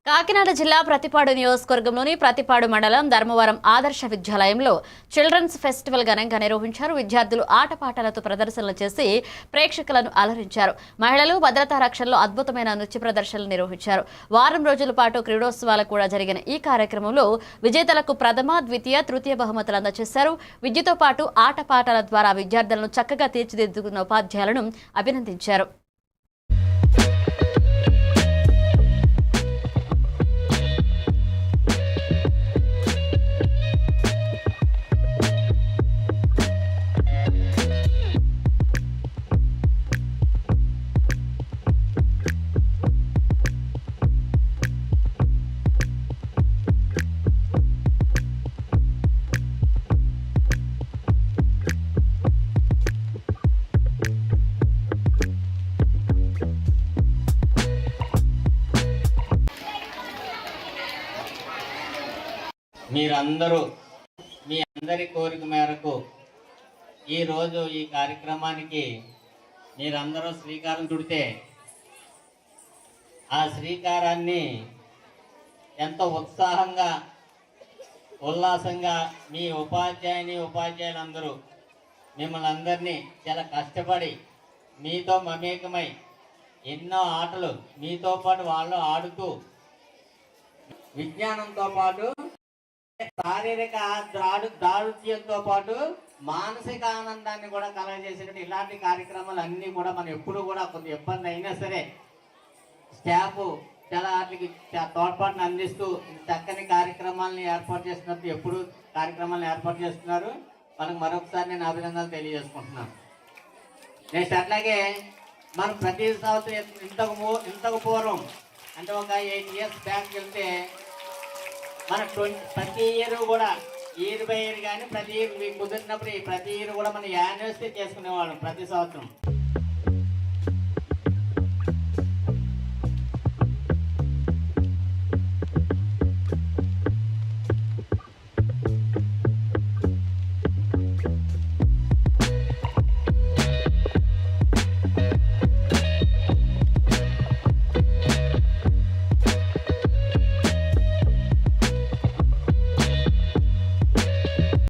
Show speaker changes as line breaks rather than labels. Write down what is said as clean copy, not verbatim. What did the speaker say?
కాకినాడ జిల్లా ప్రతిపాడు నియోజకవర్గంలోని ప్రతిపాడు మండలం ధర్మవరం ఆదర్శ విద్యాలయంలో చిల్డ్రన్స్ ఫెస్టివల్ ఘనంగా నిర్వహించారు. విద్యార్థులు ఆటపాటలతో ప్రదర్శనలు చేసి ప్రేక్షకులను అలరించారు. మహిళలు భద్రతా రక్షణలో అద్భుతమైన నృత్య ప్రదర్శనలు నిర్వహించారు. వారం రోజుల పాటు క్రీడోత్సవాలు కూడా జరిగిన ఈ కార్యక్రమంలో విజేతలకు ప్రథమ, ద్వితీయ, తృతీయ బహుమతులు అందజేశారు. విద్యతో పాటు ఆటపాటల ద్వారా విద్యార్థులను చక్కగా తీర్చిదిద్దుకున్న ఉపాధ్యాయులను అభినందించారు.
మీరందరూ మీ అందరి కోరిక మేరకు ఈరోజు ఈ కార్యక్రమానికి మీరందరూ శ్రీకారం చుడితే ఆ శ్రీకారాన్ని ఎంతో ఉత్సాహంగా ఉల్లాసంగా మీ ఉపాధ్యాయులందరూ మిమ్మల్ని అందరినీ చాలా కష్టపడి మీతో మమేకమై ఎన్నో ఆటలు మీతో పాటు వాళ్ళు ఆడుతూ విజ్ఞానంతో పాటు శారీరక దారుత్యంతో పాటు మానసిక ఆనందాన్ని కూడా కలగజేసేటువంటి ఇలాంటి కార్యక్రమాలు అన్నీ కూడా మనం ఎప్పుడు కూడా కొంత ఇబ్బంది అయినా సరే స్టాఫ్ చాలా వాటికి తోడ్పాటును అందిస్తూ చక్కని కార్యక్రమాలను ఏర్పాటు చేస్తున్నట్టు ఎప్పుడు కార్యక్రమాలను ఏర్పాటు చేస్తున్నారు. మనకు మరొకసారి నేను అభినందనలు తెలియజేసుకుంటున్నాను. నెక్స్ట్ అట్లాగే మనం ప్రతి సంవత్సరం ఇంతకు పూర్వం అంటే ఒక 8 years బ్యాక్ వెళ్తే మన ప్రతి ఇయర్ కూడా ఇయర్ బై ఇయర్ కానీ ప్రతి ఇయర్ మీకు కుదిరినప్పుడు ప్రతి ఇయర్ కూడా మన యానివర్సరీ చేసుకునేవాళ్ళం ప్రతి సంవత్సరం.